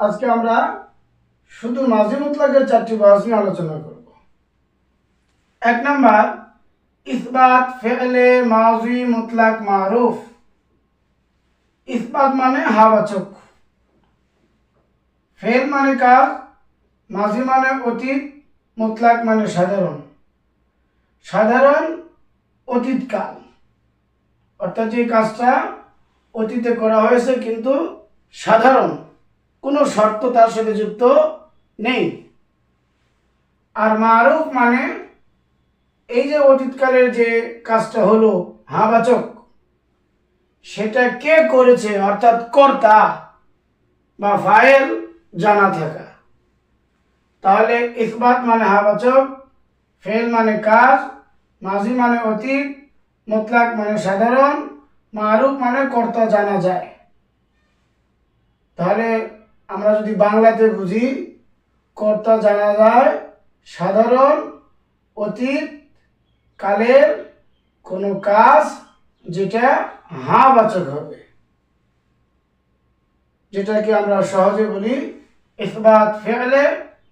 আজকে আমরা শুধু মাজি মুতলাকের চারটি বয়স নিয়ে আলোচনা করব। 1 নাম্বার, ইসবাত ফেলে মাজি মুতলাক মারুফ। ইসবাত মানে হাবাচক, ফেল মানে কাজ, মাজি মানে অতীত, মুতলাক মানে সাধারণ। সাধারণ অতীতকাল, অর্থাৎ যে কাজটা অতীতে করা হয়েছে কিন্তু সাধারণ, কোনো শর্ত তার সাথে যুক্ত নেই। আর মারুফ মানে এই যে অতীতকালের যে কাজটা হলো হাবাচক, সেটা কে করেছে অর্থাৎ কর্তা বা ফাইল জানা থাকা। তাহলে ইসবাত মানে হাবাচক, ফেল মানে কাজ, মাজি মানে অতীত, মুতলাক মানে সাধারণ, মারুফ মানে কর্তা জানা যায়। তাহলে আমরা যদি বাংলাতে বুঝি, কর্তা জানা যায় সাধারণ অতীত কালের কোনো কাজ যেটা হাবাচক হবে, যেটাকে আমরা সহজে বলি ইসবাত ফেলে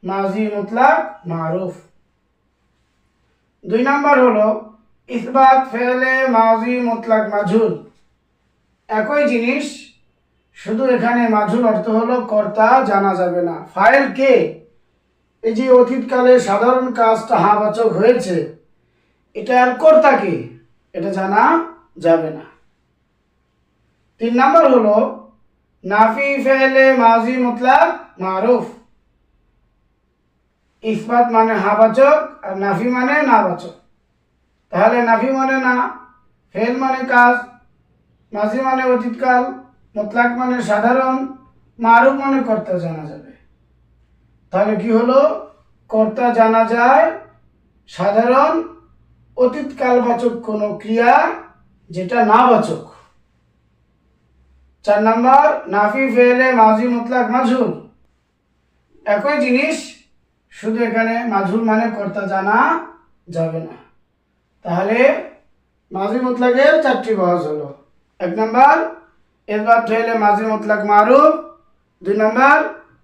মাজি মুতলাক মারুফ। 2 নাম্বার হলো ইসবাত ফেলে মাজি মুতলাক মাজহুল। একই জিনিস, শুধু এখানে মাজহুল অর্থ হলো কর্তা জানা যাবে না। ফাইল কে, এই যে অতীতকালে সাধারণ কাজটা হাবাচক হয়েছে, এটা আর কর্তা কে এটা জানা যাবে না। 3 নাম্বার হলো নাফি ফেলে মাজি মুতলাক মারুফ। ইসবাত মানে হাবাচক আর নাফি মানে নাবাচক। তাহলে নাফি মানে না, ফেল মানে কাজ, মাজি মানে অতীতকাল, মুতলাক মানে সাধারণ, মারুফ মানে কর্তা জানা যাবে। তাহলে কি হলো? কর্তা জানা যায় সাধারণ অতীতকালবাচক কোনো ক্রিয়া যেটা নাবাচক। 4 নাম্বার, নাফি ফেলে মাজি মুতলাক মাজহুল। একই জিনিস, শুধু এখানে মাজহুল মানে কর্তা জানা যাবে না। তাহলে মাজি মুতলাকের 4টি বয়স হলো। 1 নাম্বার, ইসবাত ফেলে মাজি মুতলাক মারুফ। 2 নাম্বার,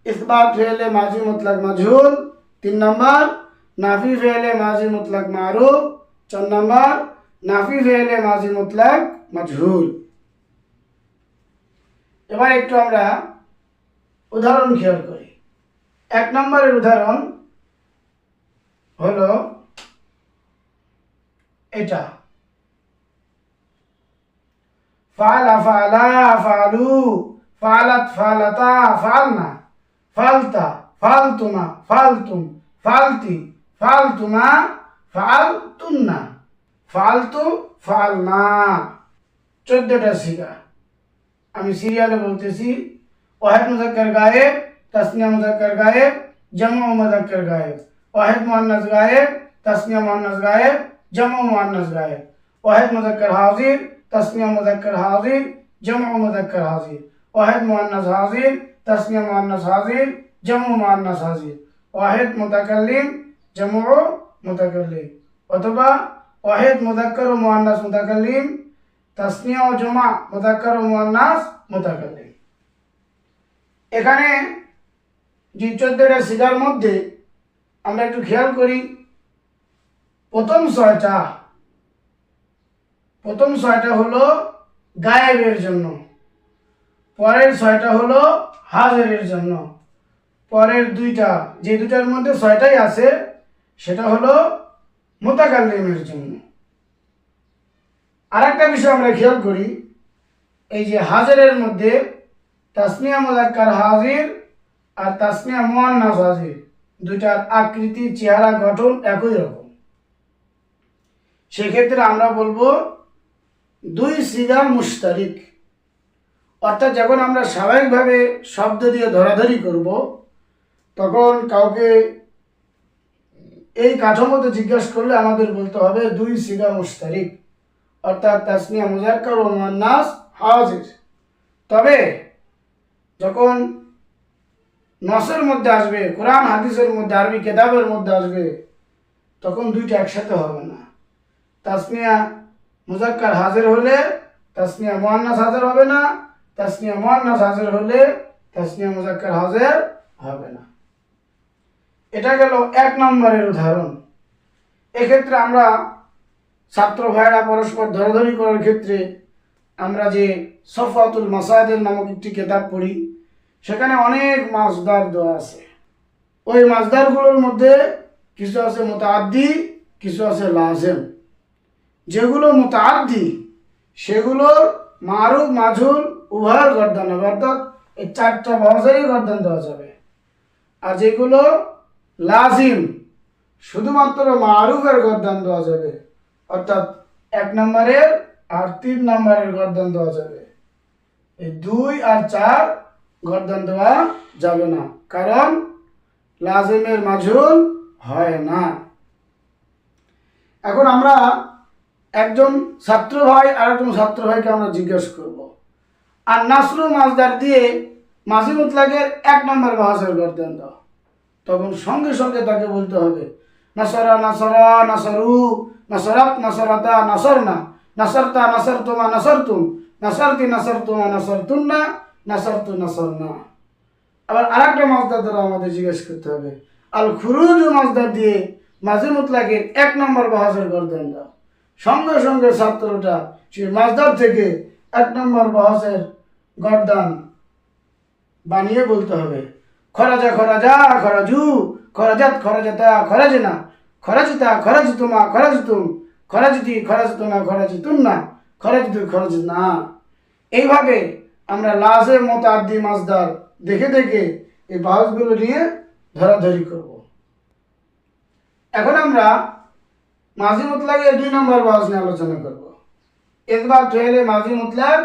ইসবাত ফেলে মাজি মুতলাক মাজহুল। 3 নাম্বার, নাফি ফেলে মাজি মুতলাক মারুফ। 4 নাম্বার, নাফি ফেলে মাজি মুতলাক মাজহুল। এবার একটু আমরা উদাহরণ খেয়াল করি। 1 নম্বরের উদাহরণ হলো এটা, ফালা ফালা ফালু, ফালাত ফালাতা ফালনা, ফালতা ফালতুমা ফালতুম, ফালতি ফালতুমা ফালতুন্না, ফালতু ফালনা। 14টা সিগা। আমি সিরিয়ালে বলতেছি। ওয়াহিদ মুযাক্কার গায়েব, তাসনিয়া মুযাক্কার গায়েব, জামউ মুযাক্কার গায়েব। ওয়াহিদ মুআন্নাস গায়েব, তাসনিয়া মুআন্নাস গায়েব, জামউ মুআন্নাস গায়েব। ওয়াহিদ মুযাক্কার হাজির, তাসনিয়া মুযাক্কার হাজির, জামউ মুযাক্কার হাজির। ওয়াহিদ মুআন্নাস হাজির, তাসনিয়া মুআন্নাস হাজির, জামউ মুআন্নাস হাজির। ওয়াহিদ মুতাকাল্লিম, জামউ মুতাকাল্লিম। অথবা ওয়াহিদ মুযাক্কার ও মুআন্নাস মুতাকাল্লিম, তাসনিয়া ও জমা মুযাক্কার ও মুআন্নাস মুতাকাল্লিম। এখানে যে 14টা সিগার মধ্যে আমরা একটু খেয়াল করি, প্রথম ছয়টা হলো গায়েবের জন্য, পরের 6টা হলো হাজিরের জন্য, পরের 2টা, যে 2টার মধ্যে 6টাই আছে সেটা হলো মুতাকাল্লিমের জন্য। আরেকটা বিষয় আমরা খেয়াল করি, এই যে হাজিরের মধ্যে তাসনিয়া মুযাক্কার হাজির আর তাসনিয়া মুআন্নাস হাজির, 2টার আকৃতি, চেহারা, গঠন একই রকম। সেক্ষেত্রে আমরা বলবো 2 সিগা মুশতারিক। অর্থাৎ যখন আমরা স্বাভাবিকভাবে শব্দ দিয়ে ধরাধরি করব, তখন কাউকে এই কাঠামোতে জিজ্ঞাসা করলে আমাদের বলতে হবে 2 সিগা মুশতারিক, অর্থাৎ তাসনিয়া মুযাক্কার ও মুআন্নাস হাজির। তবে যখন নসের মধ্যে আসবে, কোরআন হাদিসের মধ্যে, আরবি কিতাবের মধ্যে আসবে, তখন 2টা একসাথে হবে না। তাসনিয়া মুযাক্কার হাজির হলে তাসনিয়া মুআন্নাস হাজির হবে না, তাসনিয়া মুআন্নাস হাজির হলে তাসনিয়া মুজাক্কার হাজির হবে না। এটা গেল 1 নম্বরের উদাহরণ। এক্ষেত্রে আমরা ছাত্র ভাইরা পরস্পর ধরাধরি করার ক্ষেত্রে আমরা যে সফওয়াতুল মাসাদির নামক একটি কিতাব পড়ি, সেখানে অনেক মাসদার দেওয়া আছে। ওই মাসদারগুলোর মধ্যে কিছু আছে মুতাআদ্দি, কিছু আছে লাজিম। যেগুলো মুতাআদ্দি সেগুলোর মারুফ মাজহুল উভয়ের গর্দান হবে, অর্থাৎ এই 4টা ভাষারই গর্দান দেওয়া যাবে। আর যেগুলো লাজিম শুধুমাত্র মারুফের গর্দান দেওয়া যাবে, অর্থাৎ 1 নম্বরের আর 3 নম্বরের গর্দান দেওয়া যাবে। এই 2 আর 4 গর্দান দেওয়া যাবে না, কারণ লাজিমের মাজহুল হয় না। এখন আমরা একজন ছাত্র ভাই আর একজন ছাত্র ভাইকে আমরা জিজ্ঞেস করব, আর নাসরু মাজদার দিয়ে মাঝি মুতলাকের 1 নম্বর ভাষার গর্দান দাও। তখন সঙ্গে সঙ্গে তাকে বলতে হবে নাসরা নাসরা নাসরু, নাসরাত নাসরাতা নাসরনা, নাসরতা নাসরতুমা নাসরতুম, নাসরতি নাসরতুমা নাসরতুন্না, নাসরতু নাসরনা। আবার আরেকটা মাজদার দ্বারা আমাদের জিজ্ঞেস করতে হবে আল খুরুজ মাজদার দিয়ে মাঝি মুতলাকের 1 নম্বর ভাষার গর্দান দাও। সঙ্গে সঙ্গে ছাত্রটা সেই মাজদার থেকে 1 নম্বর ভাষার গর্দান বানিয়ে বলতে হবে খরাজা খরাজা খরাজু, খরাজাত খরাজাতা খরাজনা, খরাজিতা খরাজিতুমা খরাজিতুম, খরাজিতি খরাজিতুনা খরাজিতুন্না, খরাজিতু খরাজিতনা। এইভাবে আমরা লাজিম মুতাআদ্দি মাজদার দেখে দেখে এই বাহসগুলো নিয়ে ধরাধরি করব। এখন আমরা মাঝি মুতলাকের 2 নম্বর বাহস নিয়ে আলোচনা করব। ইসবাত ফেলে মাঝি মুতলাক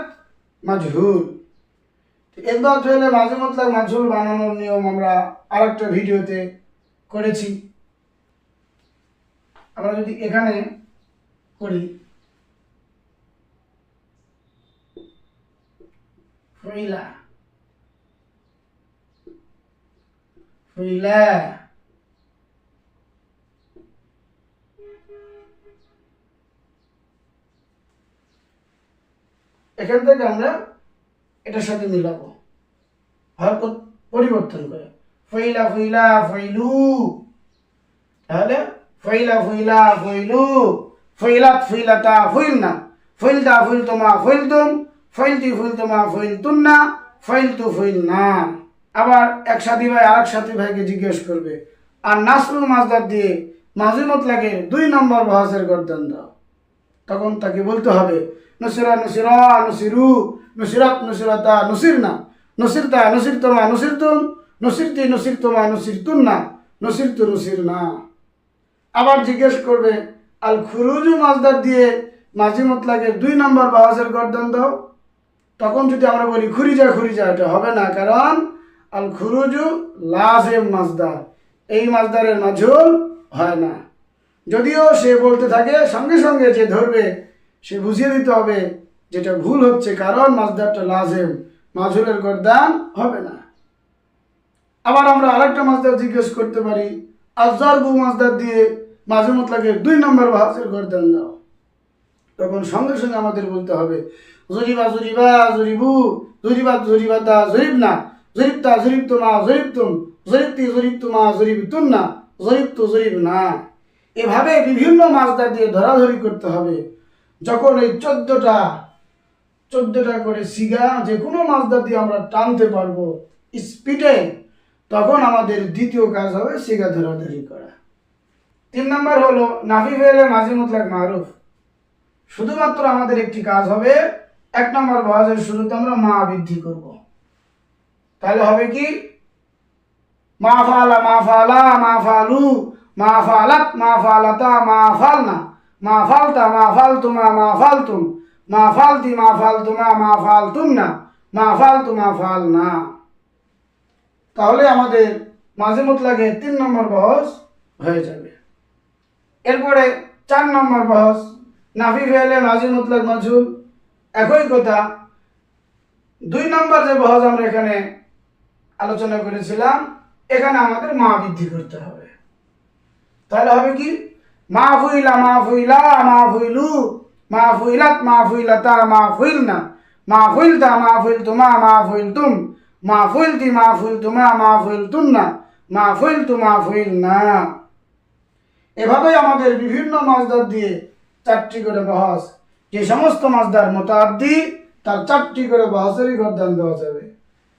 মাজহুল। ইসবাত ফেলে মাঝি মুতলাক মাজহুল বানানোর নিয়ম আমরা আরেকটা ভিডিওতে করেছি। আমরা যদি এখানে করি ফুইলা ফুইলা, এখান থেকে আমরা এটার সাথে মিলাবো হরকত পরিবর্তন করে ফুইলা ফুইলা ফুইলু। তাহলে ফুইলা ফুইলা ফুইলু, ফুইলাত ফুইলাতা ফুইলনা, ফুইলতা ফুইলতুমা ফুইলতুম, ফুইলতি ফুইলতুমা ফুইলতুন্না, ফুইলতু ফুইলনা। আবার এক সাথী ভাই আরেক সাথী ভাইকে জিজ্ঞেস করবে আর নাসরুল মাজদার দিয়ে মাঝি মুতলাকের 2 নম্বর ভাষার গর্দান দাও। তখন তাকে বলতে হবে নসিরা নসিরা নসিরু, নসিরাত নসিরাতা নসিরনা, নসিরতা নসিরতুমা নসিরতুম, নসিরতি নসিরতুমা নসিরতুন্না, নসিরতু নসিরনা। আবার জিজ্ঞেস করবে আল খুরুজু মাজদার দিয়ে মাঝি মুতলাকের 2 নম্বর ভাষার গর্দান দাও। তখন যদি আমরা বলি খুরিজা খুরিজা, এটা হবে না, কারণ আল খুরুজু লাজিম মাজদার, এই মাজদারের মাজহুল হয় না। যদিও সে বলতে থাকে সঙ্গে সঙ্গে যে ধরবে সে বুঝিয়ে দিতে হবে যেটা ভুল হচ্ছে, কারণ মাজদারটা লাজিম, মাজহুলের গর্দান হবে না। আবার আমরা আরেকটা মাজদার জিজ্ঞেস করতে পারি আযযারবু মাজদার দিয়ে মাঝি মুতলাকের 2 নম্বর ভাষার গর্দান দাও। তখন সঙ্গে সঙ্গে আমাদের বলতে হবে জরিবা জরিবা জরিবু, জরিবাত জরিবাতা জরিবনা, জরিবতা জরিবতুমা জরিবতুম, জরিবতি জরিবতুমা জরিবতুন্না, জরিবতু জরিবনা। এভাবে বিভিন্ন মাজদার দিয়ে ধরাধরি করতে হবে। যখন এই 14টা করে সিগা যে কোনো মাজদার দিয়ে আমরা টানতে পারবো স্পিডে, তখন আমাদের দ্বিতীয় কাজ হবে সিগা ধরাধরি করা। 3 নম্বর হলো নাফি ফেলে মাঝি মুতলাক মারুফ। শুধুমাত্র আমাদের একটি কাজ হবে 1 নম্বর ভাষার শুরুতে আমরা মা বৃদ্ধি করব। তাহলে হবে কি মা ফালা মা ফালা মা ফালু, মা ফালাত মা ফালাতা মা ফালনা, মা ফালতা মা ফালতুমা মা ফালতুম, মা ফালতি মা ফালতুমা মা ফালতুন্না, মা ফালতু মা ফালনা। তাহলে আমাদের মাঝি মুতলাকে 3 নম্বর বহস হয়ে যাবে। এরপরে 4 নম্বর বহস নাফি ফেলে মাঝি মুতলাক মাজহুল। একই কথা 2 নম্বর যে বহস আমরা এখানে আলোচনা করেছিলাম, এখানে আমাদের মা বৃদ্ধি করতে হবে। তাহলে হবে কি মা ফুইলা মা ফুইলা মা ফুইলু, মা ফুইলাত মা ফুইলাতা মা ফুইলনা, মা ফুইলতা মা ফুইলতুমা মা ফুইলতুম, মা ফুইলতি মা ফুইলতুমা মা ফুইলতুন্না মা ফুইলতু মা ফুইলনা। এভাবে আমাদের বিভিন্ন মাসদার দিয়ে 4টি করে বহস, যে সমস্ত মাসদার মোতাআদ্দি তার 4টি করে বহসেরই গর্দান দেওয়া যাবে।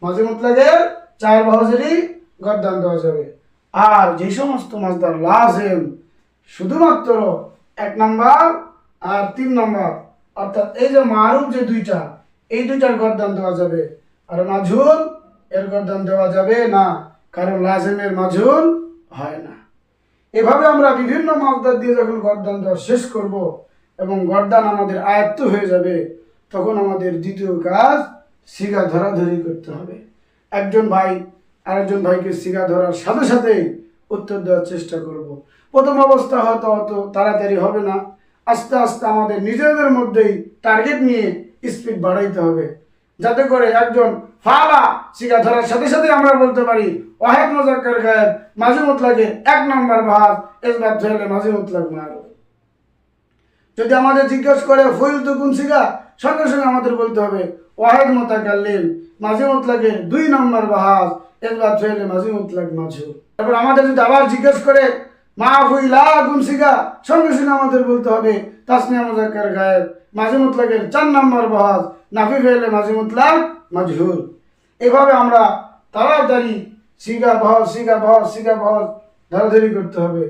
মাঝে মুতলাকের 4 বহসেরই গর্দান দেওয়া যাবে। আর যে সমস্ত মাসদার লাজিম শুধুমাত্র 1 নম্বর আর 3 নম্বর, অর্থাৎ এই যে মারুফ যে দুইটা, এই দুইটার গর্দান দেওয়া যাবে। আর মাজহুল এর গর্দান দেওয়া যাবে না, কারণ লাজিমের মাজহুল হয় না। এভাবে আমরা বিভিন্ন মাসদার দিয়ে যখন গর্দান দেওয়া শেষ করব এবং গর্দান আমাদের আয়ত্ত হয়ে যাবে, তখন আমাদের দ্বিতীয় কাজ সিগা ধরাধরি করতে হবে। একজন ভাই আরেকজন ভাইকে সিগা ধরার সাথে সাথেই উত্তর দেওয়ার চেষ্টা করব। প্রথম অবস্থা হয়তো অত তাড়াতাড়ি হবে না, আস্তে আস্তে আমাদের নিজেদের মধ্যেই টার্গেট নিয়ে স্পিড বাড়াইতে হবে, যাতে করে একজন ফালা সিগা ধরার সাথে সাথে আমরা বলতে পারি ওয়াহিদ মুজাক্কার গায়েব মাঝি মুতলাকের 1 নম্বর ভাগ ইসবাত হলে মাঝি মুতলাক মারুফ। যদি আমাদের জিজ্ঞেস করে ফুইলতু কোন সিগা, সঙ্গে সঙ্গে আমাদের বলতে হবে ওয়াহিদ মুতাকাল্লিম মাঝি মুতলাকের 2 নম্বর ভাগ ইসবাত হলে মাঝি মুতলাক মাজহুর। তারপর আমাদের যদি আবার জিজ্ঞেস করে মা ফুইলা কোন সিগা, সঙ্গে সঙ্গে আমাদের বলতে হবে তাসনিয়া মুজাক্কার গায়েব মাঝি মুতলাকের 4 নম্বর ভাগ নাফি ফেলে মাঝি মুতলাক মাজহুর। এভাবে আমরা তাড়াতাড়ি সিগা বহস ধরাধরি করতে হবে।